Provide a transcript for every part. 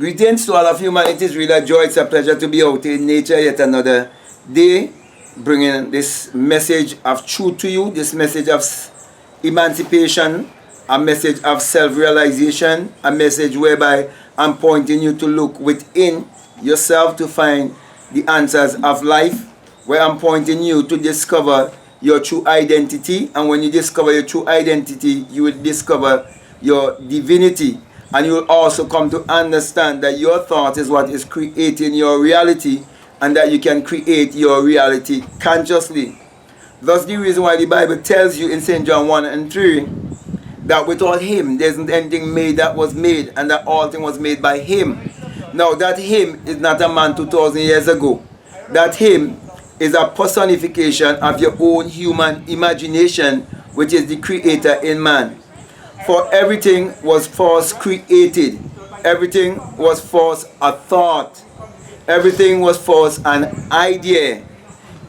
Greetings to all of humanity. It's really a joy. It's a pleasure to be out in nature yet another day, bringing this message of truth to you, this message of emancipation, a message of self-realization, a message whereby I'm pointing you to look within yourself to find the answers of life, where I'm pointing you to discover your true identity. And when you discover your true identity, you will discover your divinity. And you will also come to understand that your thought is what is creating your reality, and that you can create your reality consciously. That's the reason why the Bible tells you in St. John 1 and 3 that without him there isn't anything made that was made, and that all things was made by him. Now that him is not a man 2,000 years ago. That him is a personification of your own human imagination, which is the creator in man. For everything was first created. Everything was first a thought. Everything was first an idea.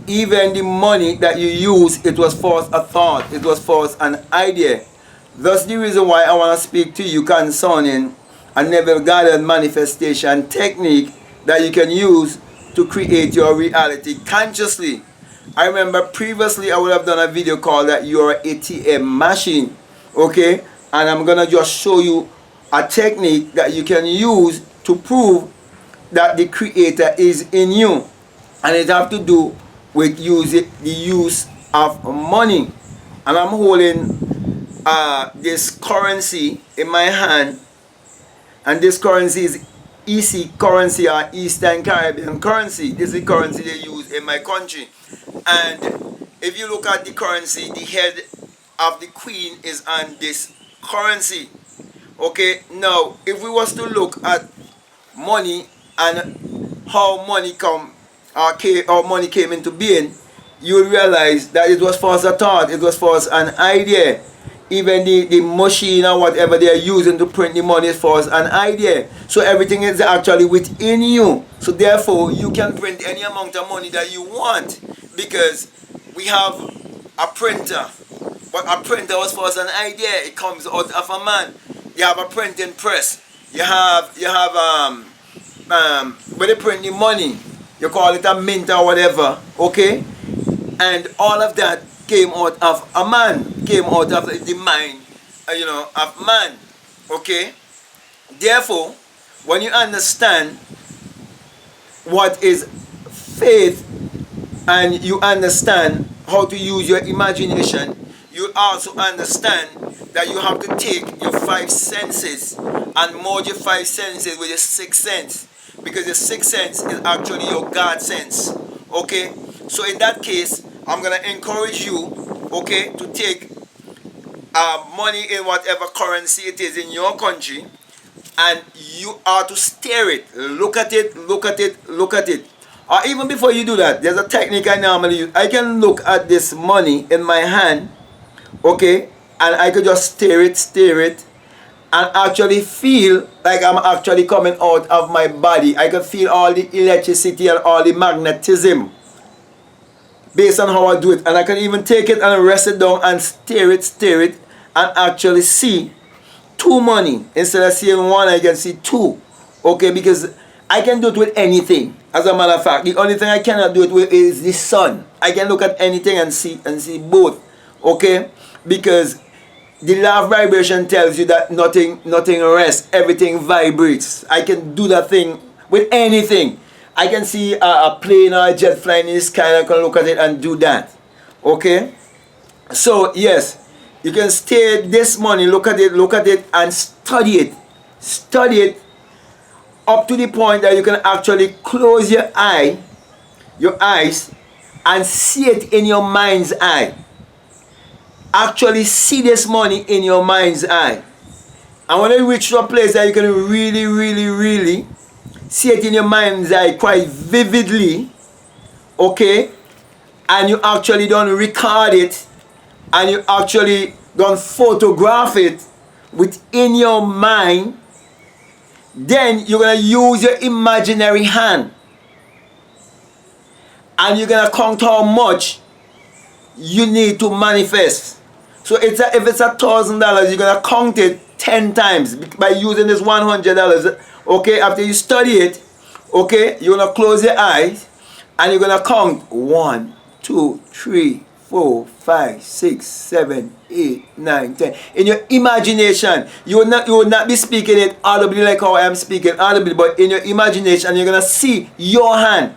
Even the money that you use, it was first a thought. It was first an idea. That's the reason why I want to speak to you concerning a Neville Goddard manifestation technique that you can use to create your reality consciously. I remember previously I would have done a video called that you're an ATM machine. Okay? And I'm going to just show you a technique that you can use to prove that the creator is in you. And it has to do with the use of money. And I'm holding this currency in my hand. And this currency is EC currency, or Eastern Caribbean currency. This is the currency they use in my country. And if you look at the currency, the head of the queen is on this currency. Okay, now if we was to look at money and how money came into being, you will realize that it was first a thought, it was first an idea. Even the machine or whatever they are using to print the money is first an idea. So everything is actually within you. So therefore you can print any amount of money that you want, because we have a printer. But a printer was first an idea. It comes out of a man. You have a printing press. You have when they print the money, you call it a mint or whatever. Okay? And all of that came out of a man. Came out of the mind, of man. Okay? Therefore, when you understand what is faith, and you understand how to use your imagination, you also understand that you have to take your 5 senses and merge your 5 senses with your 6th sense, because the 6th sense is actually your God sense. Okay? So in that case, I'm going to encourage you, okay, to take money in whatever currency it is in your country, and you are to stare it, look at it, look at it, look at it. Or even before you do that, there's a technique I normally use. I can look at this money in my hand, okay, and I could just stare it, and actually feel like I'm actually coming out of my body. I can feel all the electricity and all the magnetism based on how I do it. And I can even take it and rest it down and stare it, and actually see 2 money. Instead of seeing 1, I can see 2. Okay, because I can do it with anything. As a matter of fact, the only thing I cannot do it with is the sun. I can look at anything and see both. Okay? Because the law of vibration tells you that nothing rests, everything vibrates. I can do that thing with anything. I can see a plane or a jet flying in the sky, and I can look at it and do that. Okay? So yes, you can stay this money, look at it and study it. Study it up to the point that you can actually close your eyes and see it in your mind's eye. Actually see this money in your mind's eye. And when you reach to a place that you can really see it in your mind's eye quite vividly, okay, and you actually don't record it, and you actually don't photograph it within your mind, then you're going to use your imaginary hand, and you're going to count how much you need to manifest. So if it's $1,000, you're going to count it 10 times by using this $100. Okay, after you study it, okay, you're gonna close your eyes and you're gonna count 1, 2, 3, 4, 5, 6, 7, 8, 9, 10. In your imagination, you will not be speaking it audibly like how I am speaking audibly, but in your imagination, you're gonna see your hand.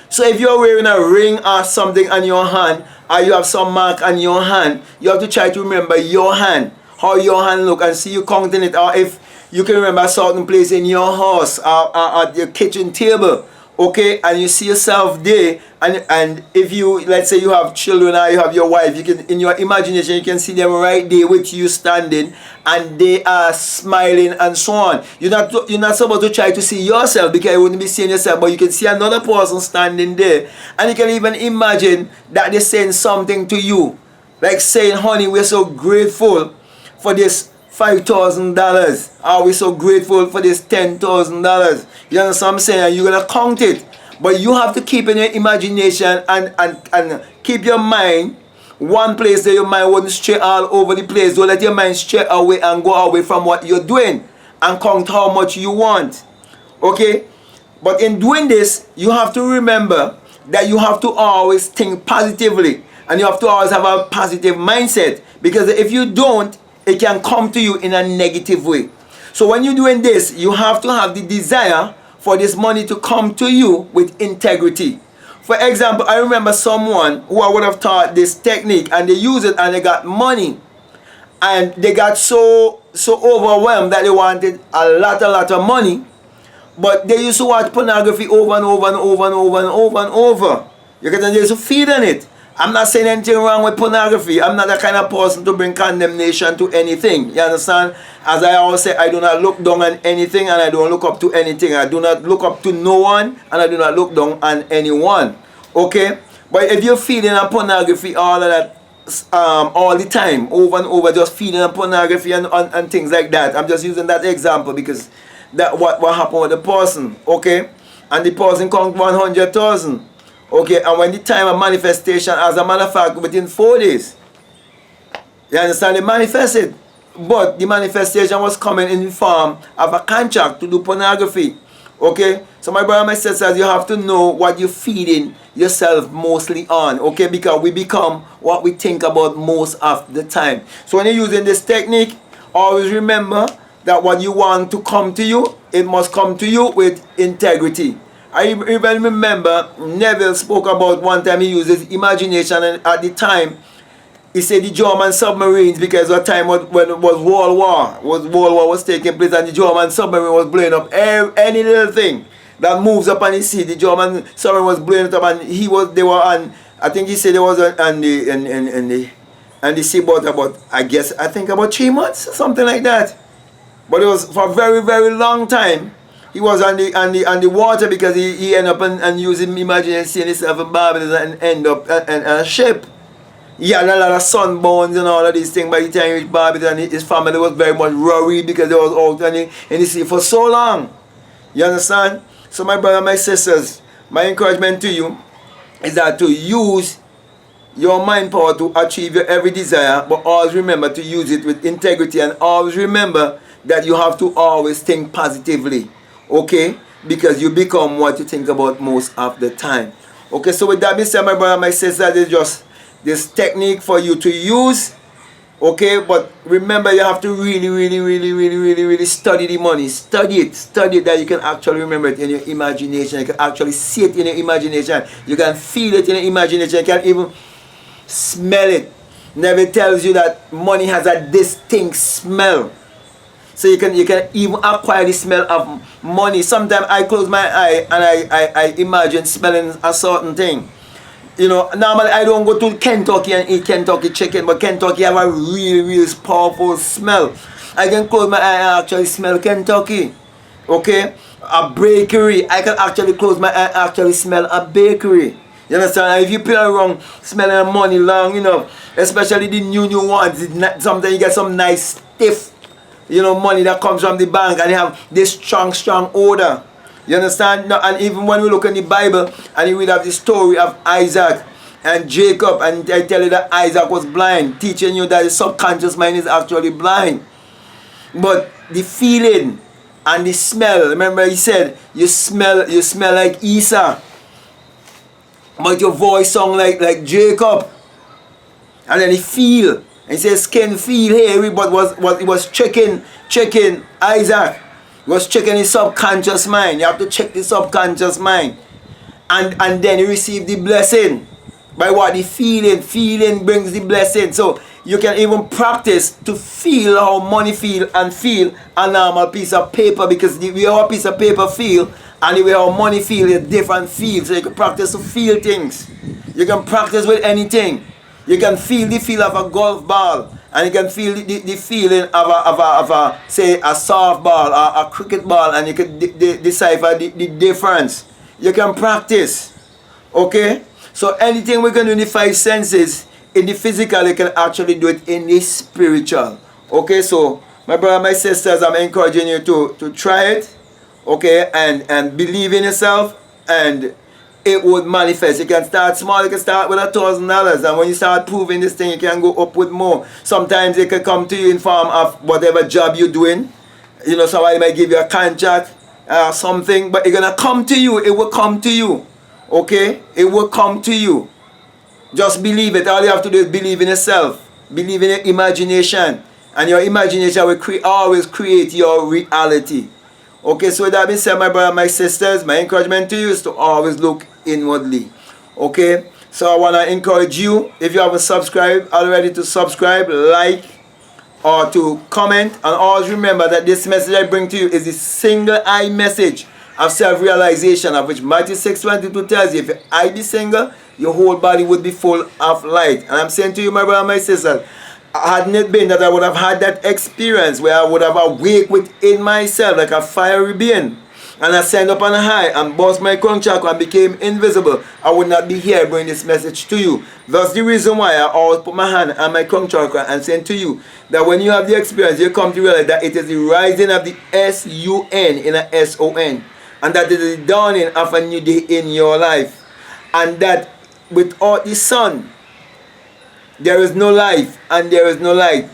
So if you're wearing a ring or something on your hand, or you have some mark on your hand, you have to try to remember your hand, how your hand look, and see you counting it. Or if you can remember a certain place in your house or at your kitchen table, okay, and you see yourself there, and if you, let's say you have children or you have your wife, you can, in your imagination, you can see them right there with you standing and they are smiling and so on. You're not supposed to try to see yourself because you wouldn't be seeing yourself, but you can see another person standing there, and you can even imagine that they're saying something to you, like saying, honey, we're so grateful for this $5,000. Are we so grateful for this $10,000? You understand what I'm saying? And you're gonna count it, but you have to keep in your imagination and keep your mind one place that your mind wouldn't stray all over the place. Don't let your mind stray away and go away from what you're doing, and count how much you want. Okay? But in doing this, you have to remember that you have to always think positively, and you have to always have a positive mindset, because if you don't, it can come to you in a negative way. So when you're doing this, you have to have the desire for this money to come to you with integrity. For example, I remember someone who I would have taught this technique, and they used it and they got money, and they got so overwhelmed that they wanted a lot of money, but they used to watch pornography over and over and over and over and over and over. You get, and they used to feed on it. I'm not saying anything wrong with pornography. I'm not the kind of person to bring condemnation to anything. You understand? As I always say, I do not look down on anything, and I don't look up to anything. I do not look up to no one, and I do not look down on anyone. Okay? But if you're feeding on pornography all of that, all the time, over and over, just feeding on pornography and things like that. I'm just using that example because that what happened with the person. Okay? And the person counted 100,000. Okay, and when the time of manifestation, as a matter of fact, within 4 days, you understand, they manifested. But the manifestation was coming in the form of a contract to do pornography. Okay, so my brother and my sisters, you have to know what you're feeding yourself mostly on. Okay, because we become what we think about most of the time. So when you're using this technique, always remember that what you want to come to you, it must come to you with integrity. I even remember Neville spoke about one time he used his imagination, and at the time he said the German submarines, because at the time when it was World War was taking place, and the German submarine was blowing up any little thing that moves up on the sea. The German submarine was blowing it up, and they were on, I think he said they was on the seaboard about, I think about 3 months, something like that. But it was for a very, very long time. He was on the water because he ended up and using imagination, seeing himself in Barbados, and end up on a ship. He had a lot of sunburns and all of these things by the time he reached Barbados, and his family was very much worried because they was out in the sea for so long. You understand? So my brother and my sisters, my encouragement to you is that to use your mind power to achieve your every desire, but always remember to use it with integrity, and always remember that you have to always think positively. Okay, because you become what you think about most of the time. Okay, so with that being said, my brother, my sister, there's just this technique for you to use. Okay, but remember, you have to really study the money. Study it that you can actually remember it in your imagination. You can actually see it in your imagination. You can feel it in your imagination. You can even smell it. Neville tells you that money has a distinct smell. So you can even acquire the smell of money. Sometimes I close my eye and I imagine smelling a certain thing. You know, normally I don't go to Kentucky and eat Kentucky chicken, but Kentucky have a really powerful smell. I can close my eye and actually smell Kentucky. Okay? A bakery. I can actually close my eye and actually smell a bakery. You understand? And if you play around smelling money long enough, especially the new ones, sometimes you get some nice stiff, money that comes from the bank, and they have this strong odor. You understand? And even when we look in the Bible and you read of the story of Isaac and Jacob, and I tell you that Isaac was blind, teaching you that the subconscious mind is actually blind. but the feeling and the smell. Remember he said you smell like Esau, but your voice sound like Jacob. And then he feel, and he says skin feel here, but he was checking Isaac. He was checking his subconscious mind. You have to check the subconscious mind. And then he received the blessing. By what? The feeling. Feeling brings the blessing. So you can even practice to feel how money feel and feel a normal piece of paper, because the way how a piece of paper feel and the way how money feel is different feel. So you can practice to feel things. You can practice with anything. You can feel the feel of a golf ball, and you can feel the feeling of a say a softball or a cricket ball, and you can decipher the difference. You can practice. Okay? So anything we can do in the five senses, in the physical, you can actually do it in the spiritual. Okay, so my brother, my sisters, I'm encouraging you to try it. Okay, and believe in yourself, and it would manifest. You can start small. You can start with $1,000, and when you start proving this thing, you can go up with more. Sometimes it can come to you in form of whatever job you're doing. You know, somebody might give you a contract or something, but it's gonna come to you. It will come to you. Okay, it will come to you. Just believe it. All you have to do is believe in yourself. Believe in your imagination, and your imagination will always create your reality. Okay, so with that being said, my brother, my sisters, my encouragement to you is to always look inwardly. Okay, so I want to encourage you, if you haven't subscribed already, to subscribe, like, or to comment. And always remember that this message I bring to you is the single eye message of self-realization, of which Matthew 6:22 tells you, if your eye be single, your whole body would be full of light. And I'm saying to you, my brother and my sister, hadn't it been that I would have had that experience where I would have awake within myself like a fiery being, and I stand up on high and burst my crown chakra and became invisible, I would not be here bringing this message to you. That's the reason why I always put my hand on my crown chakra and say to you that when you have the experience, you come to realize that it is the rising of the S-U-N in a S-O-N, and that it is the dawning of a new day in your life, and that without the sun there is no life and there is no light.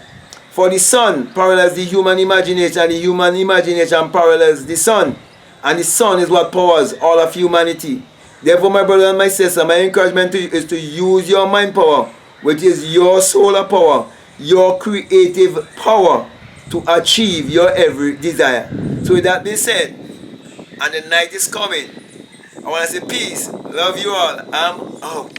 For the sun parallels the human imagination, and the human imagination parallels the sun, and the sun is what powers all of humanity. Therefore, my brother and my sister, my encouragement to you is to use your mind power, which is your solar power, your creative power, to achieve your every desire. So with that being said, and the night is coming, I want to say peace, love you all, I'm out.